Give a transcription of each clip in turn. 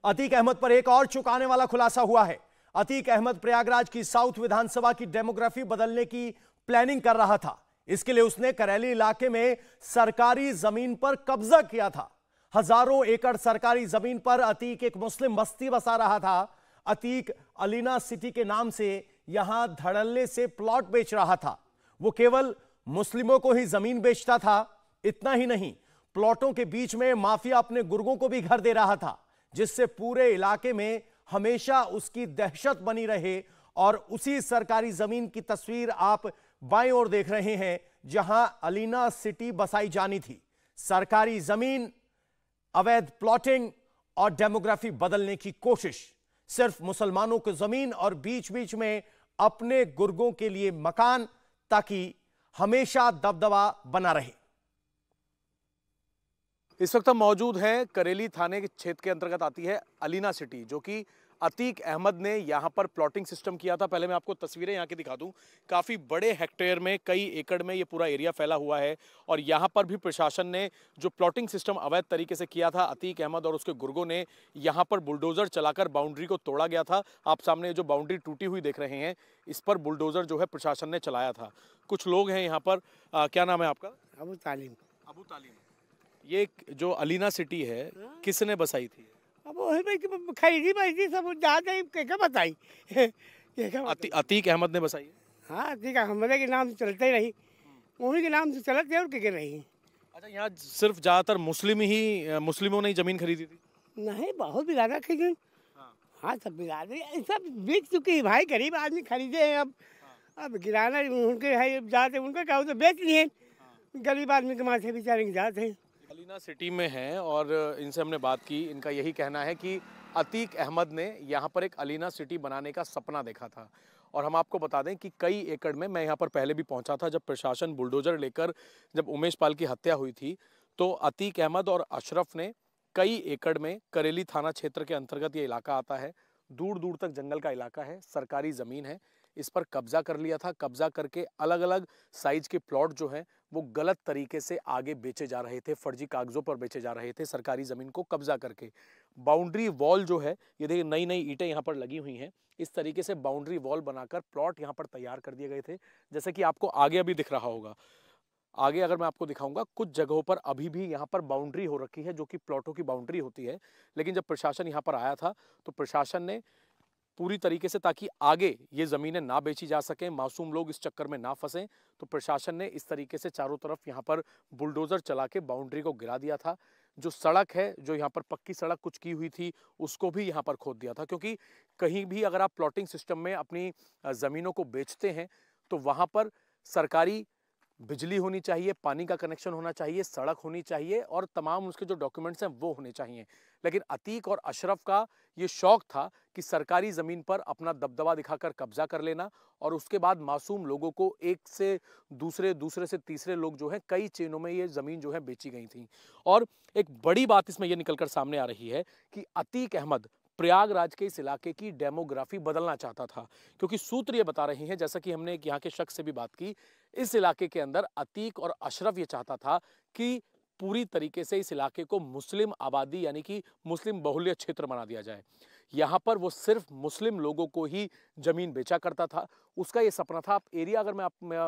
अतीक अहमद पर एक और चौंकाने वाला खुलासा हुआ है। अतीक अहमद प्रयागराज की साउथ विधानसभा की डेमोग्राफी बदलने की प्लानिंग कर रहा था। इसके लिए उसने करैली इलाके में सरकारी जमीन पर कब्जा किया था। हजारों एकड़ सरकारी जमीन पर अतीक एक मुस्लिम बस्ती बसा रहा था। अतीक अलीना सिटी के नाम से यहां धड़ल्ले से प्लॉट बेच रहा था। वो केवल मुस्लिमों को ही जमीन बेचता था। इतना ही नहीं, प्लॉटों के बीच में माफिया अपने गुर्गों को भी घर दे रहा था, जिससे पूरे इलाके में हमेशा उसकी दहशत बनी रहे। और उसी सरकारी जमीन की तस्वीर आप बाईं ओर देख रहे हैं, जहां अलीना सिटी बसाई जानी थी। सरकारी जमीन, अवैध प्लॉटिंग और डेमोग्राफी बदलने की कोशिश। सिर्फ मुसलमानों की जमीन और बीच बीच में अपने गुर्गों के लिए मकान, ताकि हमेशा दबदबा बना रहे। इस वक्त हम मौजूद हैं करेली थाने के क्षेत्र के अंतर्गत आती है अलीना सिटी, जो कि अतीक अहमद ने यहाँ पर प्लॉटिंग सिस्टम किया था। पहले मैं आपको तस्वीरें यहाँ की दिखा दूं। काफ़ी बड़े हेक्टेयर में, कई एकड़ में ये पूरा एरिया फैला हुआ है। और यहाँ पर भी प्रशासन ने जो प्लॉटिंग सिस्टम अवैध तरीके से किया था, अतीक अहमद और उसके गुर्गों ने यहाँ पर बुलडोजर चलाकर बाउंड्री को तोड़ा गया था। आप सामने जो बाउंड्री टूटी हुई देख रहे हैं, इस पर बुलडोजर जो है प्रशासन ने चलाया था। कुछ लोग हैं यहाँ पर। क्या नाम है आपका? अबू तालीम। अबू तालीम। ये जो अलीना सिटी है, किसने बसाई थी? अब वही खरीदी बैठी सब ज्यादा क्या बताई। अतीक अहमद ने बसाई है। हाँ, अतीक अहमद के नाम से चलते ही रही, उन्हीं के नाम से चलते और क्या रही। अच्छा, यहाँ सिर्फ ज्यादातर मुस्लिमों ने ही जमीन खरीदी थी? नहीं, बहुत बिरादर खरीदी। हाँ, सब बिरादर सब बेच चुकी है भाई। गरीब आदमी खरीदे हैं। अब गिराना उनके है, जाते उनका क्या तो बेच लिए। गरीब आदमी के माथे बेचारे के जाते हैं। अलीना सिटी में हैं और इनसे हमने बात की। इनका यही कहना है कि अतीक अहमद ने यहाँ पर एक अलीना सिटी बनाने का सपना देखा था। और हम आपको बता दें कि कई एकड़ में, मैं यहाँ पर पहले भी पहुँचा था जब प्रशासन बुलडोजर लेकर जब उमेश पाल की हत्या हुई थी, तो अतीक अहमद और अशरफ ने कई एकड़ में, करेली थाना क्षेत्र के अंतर्गत ये इलाका आता है, दूर दूर तक जंगल का इलाका है, सरकारी ज़मीन है, इस पर कब्जा कर लिया था। कब्जा करके अलग अलग साइज के प्लॉट जो हैं वो गलत तरीके से आगे बेचे जा रहे थे, फर्जी कागजों पर बेचे जा रहे थे, सरकारी ज़मीन को कब्जा करके। बाउंड्री वॉल जो है, ये देखिए नई नई ईंटें यहाँ पर लगी हुई हैं। इस तरीके से बाउंड्री वॉल बनाकर प्लॉट यहाँ पर तैयार कर दिए गए थे, जैसे कि आपको आगे अभी दिख रहा होगा। आगे अगर मैं आपको दिखाऊंगा, कुछ जगहों पर अभी भी यहाँ पर बाउंड्री हो रखी है, जो कि प्लॉटों की बाउंड्री होती है। लेकिन जब प्रशासन यहाँ पर आया था, तो प्रशासन ने पूरी तरीके से, ताकि आगे ये ज़मीनें ना बेची जा सकें, मासूम लोग इस चक्कर में ना फंसें, तो प्रशासन ने इस तरीके से चारों तरफ यहाँ पर बुलडोज़र चला के बाउंड्री को गिरा दिया था। जो सड़क है, जो यहाँ पर पक्की सड़क कुछ की हुई थी, उसको भी यहाँ पर खोद दिया था। क्योंकि कहीं भी अगर आप प्लॉटिंग सिस्टम में अपनी ज़मीनों को बेचते हैं, तो वहाँ पर सरकारी बिजली होनी चाहिए, पानी का कनेक्शन होना चाहिए, सड़क होनी चाहिए और तमाम उसके जो डॉक्यूमेंट्स हैं वो होने चाहिए। लेकिन अतीक और अशरफ का ये शौक था कि सरकारी ज़मीन पर अपना दबदबा दिखाकर कब्जा कर लेना, और उसके बाद मासूम लोगों को एक से दूसरे, दूसरे से तीसरे लोग जो हैं, कई चेनों में ये ज़मीन जो है बेची गई थी। और एक बड़ी बात इसमें ये निकलकर सामने आ रही है कि अतीक अहमद प्रयागराज के इस इलाके की डेमोग्राफी बदलना चाहता था। क्योंकि सूत्र ये बता रहे हैं, जैसा कि हमने एक यहाँ के शख्स से भी बात की, इस इलाके के अंदर अतीक और अशरफ ये चाहता था कि पूरी तरीके से इस इलाके को मुस्लिम आबादी, यानी कि मुस्लिम बहुल्य क्षेत्र बना दिया जाए। यहाँ पर वो सिर्फ मुस्लिम लोगों को ही जमीन बेचा करता था। उसका ये सपना था। आप एरिया, अगर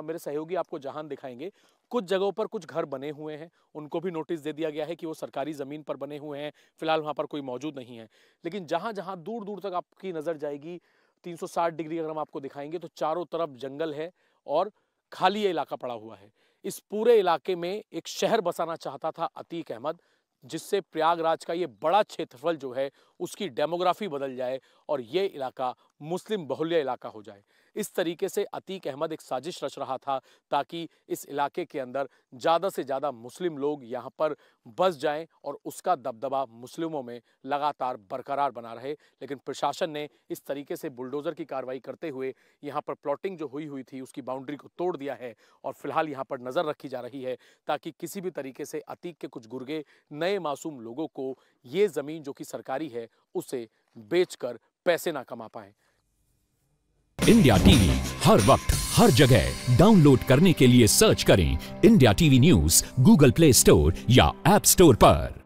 मेरे सहयोगी आपको जहां दिखाएंगे, कुछ जगहों पर कुछ घर बने हुए हैं, उनको भी नोटिस दे दिया गया है कि वो सरकारी ज़मीन पर बने हुए हैं, फिलहाल वहाँ पर कोई मौजूद नहीं है। लेकिन जहाँ जहाँ दूर दूर तक आपकी नज़र जाएगी, 360 डिग्री अगर हम आपको दिखाएंगे, तो चारों तरफ जंगल है और खाली ये इलाका पड़ा हुआ है। इस पूरे इलाके में एक शहर बसाना चाहता था अतीक अहमद, जिससे प्रयागराज का ये बड़ा क्षेत्रफल जो है उसकी डेमोग्राफी बदल जाए और ये इलाका मुस्लिम बहुल्य इलाका हो जाए। इस तरीके से अतीक अहमद एक साजिश रच रहा था, ताकि इस इलाके के अंदर ज़्यादा से ज़्यादा मुस्लिम लोग यहाँ पर बस जाएं और उसका दबदबा मुस्लिमों में लगातार बरकरार बना रहे। लेकिन प्रशासन ने इस तरीके से बुलडोज़र की कार्रवाई करते हुए यहाँ पर प्लॉटिंग जो हुई थी उसकी बाउंड्री को तोड़ दिया है, और फिलहाल यहाँ पर नज़र रखी जा रही है ताकि किसी भी तरीके से अतीक के कुछ गुर्गे नए मासूम लोगों को ये ज़मीन जो कि सरकारी है उसे बेचकर पैसे ना कमा पाएं। इंडिया टीवी हर वक्त हर जगह डाउनलोड करने के लिए सर्च करें India TV news Google play store या ऐप स्टोर पर।